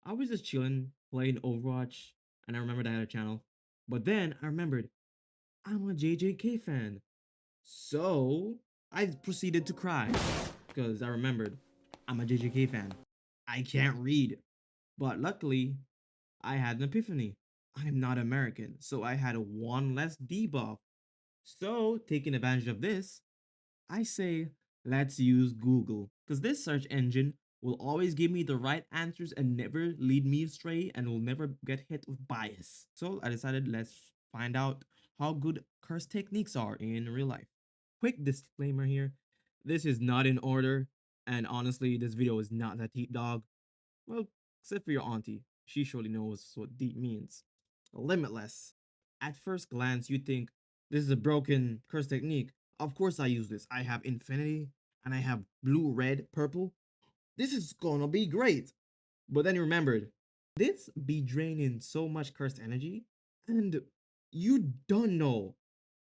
I was just chilling, playing Overwatch, and I remembered I had a channel. But then I remembered I'm a JJK fan. So I proceeded to cry because I remembered I'm a JJK fan. I can't read. But luckily, I had an epiphany. I'm not American, so I had one less debuff. So, taking advantage of this, I say, let's use Google, because this search engine will always give me the right answers and never lead me astray and will never get hit with bias. So I decided let's find out how good curse techniques are in real life. Quick disclaimer here, this is not in order, and honestly, this video is not that deep dog. Well, except for your auntie. She surely knows what deep means. Limitless. At first glance, you think this is a broken curse technique. Of course I use this. I have infinity and I have blue, red, purple. This is gonna be great. But then you remembered, this be draining so much cursed energy, and you don't know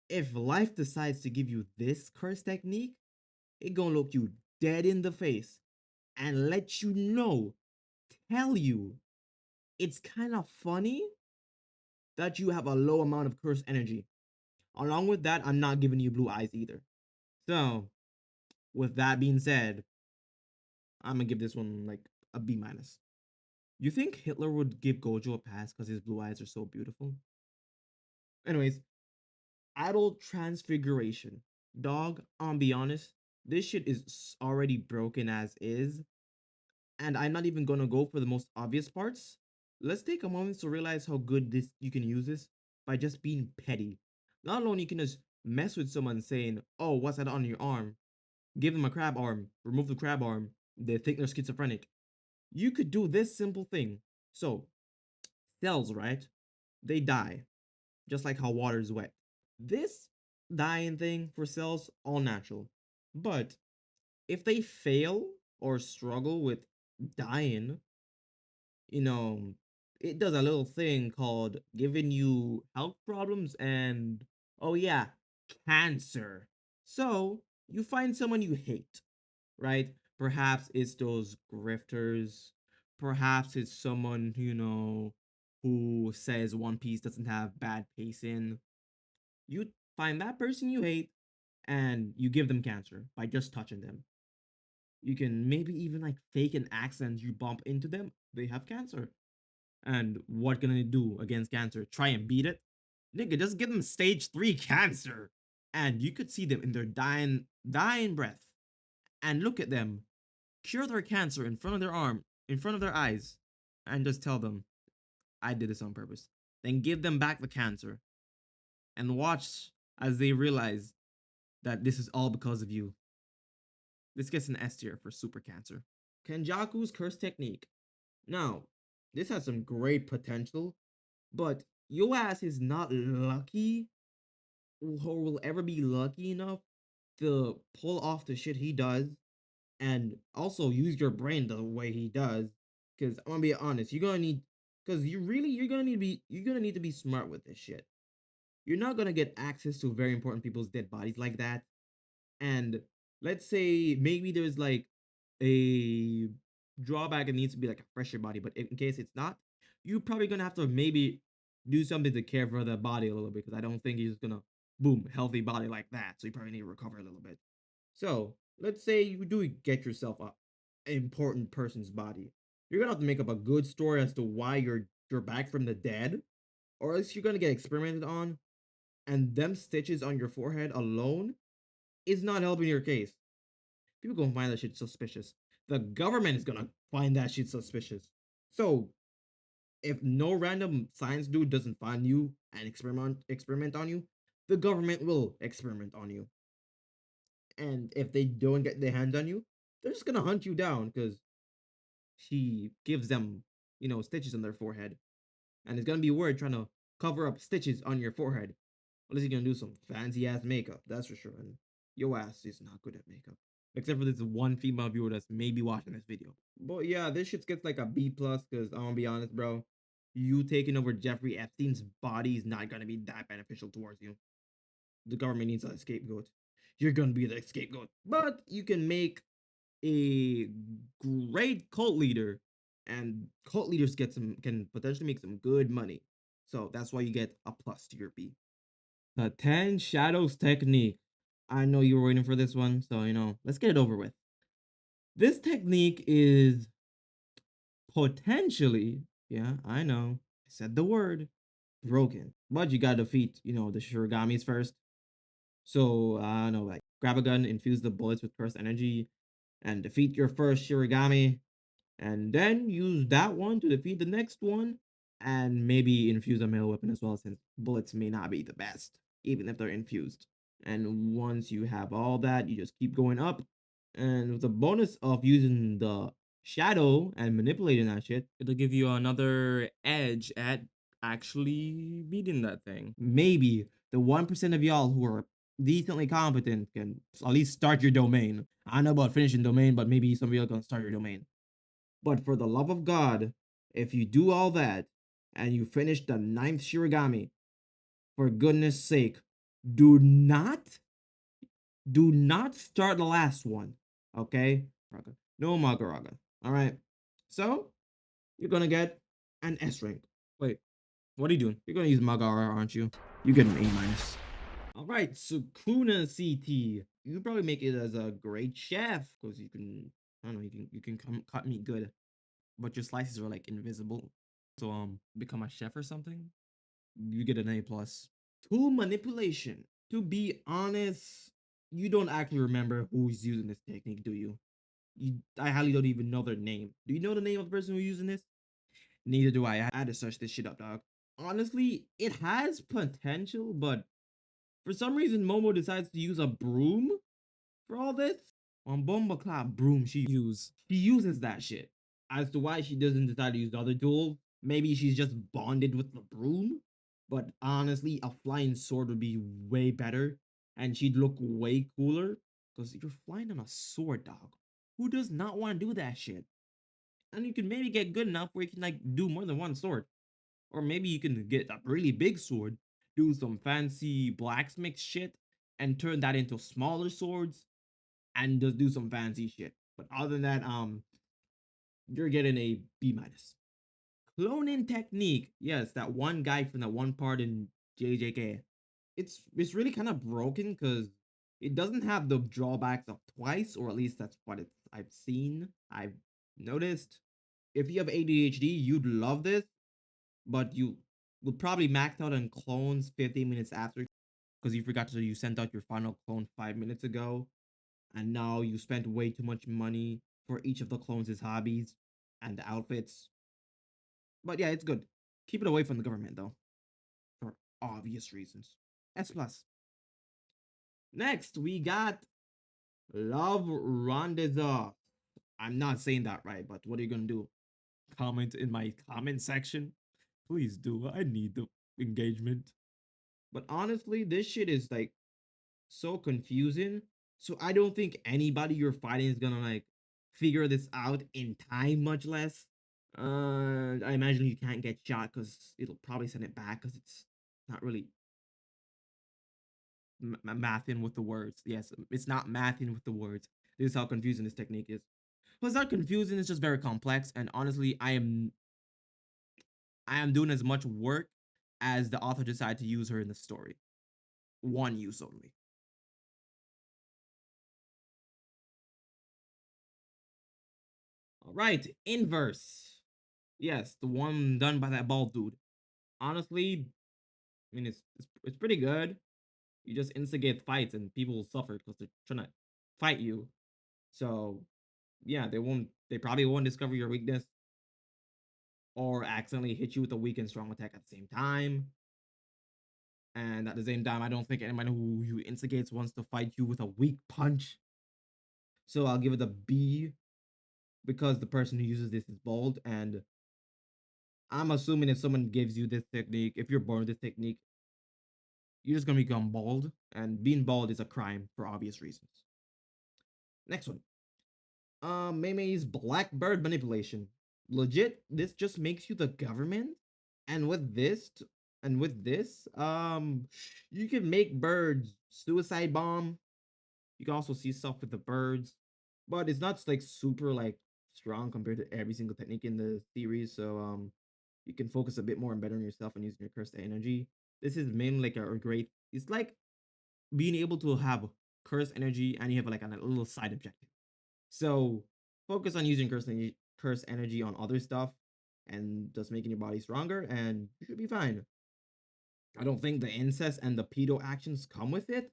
if life decides to give you this curse technique, it gonna look you dead in the face and let you know, tell you it's kind of funny that you have a low amount of cursed energy. Along with that, I'm not giving you blue eyes either. So, with that being said, I'm gonna give this one like a B minus. You think Hitler would give Gojo a pass because his blue eyes are so beautiful? Anyways, adult transfiguration. Dog, I'll be honest, this shit is already broken as is, and I'm not even gonna go for the most obvious parts. Let's take a moment to realize how good this you can use this by just being petty. Not alone you can just mess with someone saying, "Oh, what's that on your arm?" Give them a crab arm, remove the crab arm. They think they're schizophrenic. You could do this simple thing. So, cells, right? They die, just like how water is wet. This dying thing for cells, all natural. But if they fail or struggle with dying, you know, it does a little thing called giving you health problems and, oh yeah, cancer. So you find someone you hate, right? Perhaps it's those grifters. Perhaps it's someone, who says One Piece doesn't have bad pacing. You find that person you hate and you give them cancer by just touching them. You can maybe even like fake an accent you bump into them, they have cancer. And what can they do against cancer? Try and beat it? Nigga, just give them stage 3 cancer. And you could see them in their dying breath. And look at them. Cure their cancer in front of their arm, in front of their eyes. And just tell them, I did this on purpose. Then give them back the cancer. And watch as they realize that this is all because of you. This gets an S tier for super cancer. Kenjaku's curse technique. Now, this has some great potential, but your ass is not lucky or will ever be lucky enough to pull off the shit he does and also use your brain the way he does. Because I'm gonna be honest, you're gonna need because you're gonna need to be smart with this shit. You're not gonna get access to very important people's dead bodies like that. And let's say maybe there's like a drawback, it needs to be like a fresher body, but in case it's not, you're probably gonna have to maybe do something to care for the body a little bit because I don't think he's gonna boom healthy body like that. So you probably need to recover a little bit. So let's say you do get yourself a important person's body. You're gonna have to make up a good story as to why you're back from the dead, or else you're gonna get experimented on, and them stitches on your forehead alone is not helping your case. People gonna find that shit suspicious. The government is gonna find that shit suspicious. So if no random science dude doesn't find you and experiment on you, the government will experiment on you. And if they don't get their hands on you, they're just gonna hunt you down because she gives them, stitches on their forehead. And it's gonna be weird trying to cover up stitches on your forehead. Unless you're gonna do some fancy ass makeup, that's for sure. And your ass is not good at makeup. Except for this one female viewer that's maybe watching this video. But yeah, this shit gets like a B plus because I'm gonna be honest, bro. You taking over Jeffrey Epstein's body is not gonna be that beneficial towards you. The government needs a scapegoat. You're gonna be the scapegoat. But you can make a great cult leader and cult leaders can potentially make some good money. So that's why you get a plus to your B. The 10 Shadows technique. I know you were waiting for this one, so let's get it over with. This technique is potentially, yeah, I know, I said the word, broken. But you gotta defeat, the Shurigamis first. So, I don't know, like, grab a gun, infuse the bullets with cursed energy, and defeat your first Shirigami, and then use that one to defeat the next one, and maybe infuse a melee weapon as well, since bullets may not be the best, even if they're infused. And once you have all that, you just keep going up. And with the bonus of using the shadow and manipulating that shit, it'll give you another edge at actually beating that thing. Maybe the 1% of y'all who are decently competent can at least start your domain. I don't know about finishing domain, but maybe some of y'all gonna start your domain. But for the love of God, if you do all that and you finish the 9th Shirigami, for goodness sake, do not start the last one. Okay? No Magaraga. Alright. So you're gonna get an S rank. Wait, what are you doing? You're gonna use Magara, aren't you? You get an A minus. Alright, Sukuna CT. You can probably make it as a great chef, because you can, I don't know, you can cut meat good, but your slices are like invisible. So become a chef or something. You get an A plus. Tool manipulation. To be honest, you don't actually remember who's using this technique, do you? I highly don't even know their name. Do you know the name of the person who's using this? Neither do I. I had to search this shit up, dog. Honestly, it has potential, but for some reason, Momo decides to use a broom for all this. On Bomba Clap broom she uses that shit. As to why she doesn't decide to use the other tool, maybe she's just bonded with the broom. But honestly, a flying sword would be way better, and she'd look way cooler. Because you're flying on a sword, dog. Who does not want to do that shit? And you can maybe get good enough where you can like do more than one sword. Or maybe you can get a really big sword, do some fancy blacksmith shit, and turn that into smaller swords and just do some fancy shit. But other than that, you're getting a B minus. Cloning technique. Yes, that one guy from that one part in JJK. It's really kind of broken because it doesn't have the drawbacks of twice, or at least that's what I've seen. I've noticed. If you have ADHD, you'd love this, but you would probably max out on clones 15 minutes after because you forgot to you sent out your final clone 5 minutes ago, and now you spent way too much money for each of the clones' hobbies and the outfits. But yeah, it's good. Keep it away from the government though, for obvious reasons. S plus. Next, we got Love Rendezvous. I'm not saying that right, but what are you gonna do? Comment in my comment section? Please do. I need the engagement. But honestly, this shit is like so confusing. So I don't think anybody you're fighting is gonna like figure this out in time, much less. I imagine you can't get shot because it'll probably send it back because it's not really mathing with the words. Yes, it's not mathing with the words. This is how confusing this technique is. But it's not confusing. It's just very complex. And honestly, I am doing as much work as the author decided to use her in the story. One use only. All right, inverse. Yes, the one done by that bald dude. Honestly, I mean it's pretty good. You just instigate fights and people will suffer because they're trying to fight you. So yeah, they probably won't discover your weakness or accidentally hit you with a weak and strong attack at the same time. And at the same time, I don't think anyone who you instigates wants to fight you with a weak punch. So I'll give it a B because the person who uses this is bald, and I'm assuming if someone gives you this technique, if you're born with this technique, you're just gonna become bald, and being bald is a crime for obvious reasons. Next one. Mayme's Blackbird manipulation. Legit, this just makes you the government, and with this, you can make birds suicide bomb. You can also see stuff with the birds, but it's not like super like strong compared to every single technique in the series. So you can focus a bit more on bettering yourself and using your cursed energy. This is mainly like a great. It's like being able to have cursed energy and you have like a little side objective. So focus on using cursed energy on other stuff and just making your body stronger, and you should be fine. I don't think the incest and the pedo actions come with it,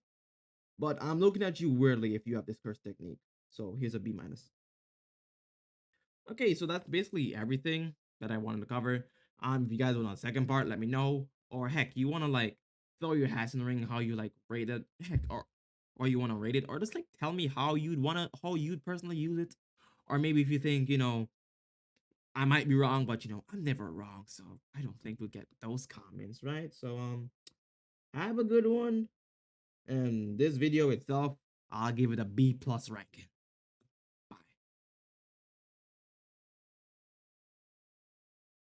but I'm looking at you weirdly if you have this curse technique. So here's a B minus. Okay, so that's basically everything that I wanted to cover. If you guys want a second part, let me know. Or heck, you want to like throw your hats in the ring, how you like rate it, heck, or you want to rate it, or just like tell me how you'd personally use it, or maybe if you think I might be wrong, but I'm never wrong, so I don't think we'll get those comments, right? So have a good one. And this video itself, I'll give it a B plus ranking.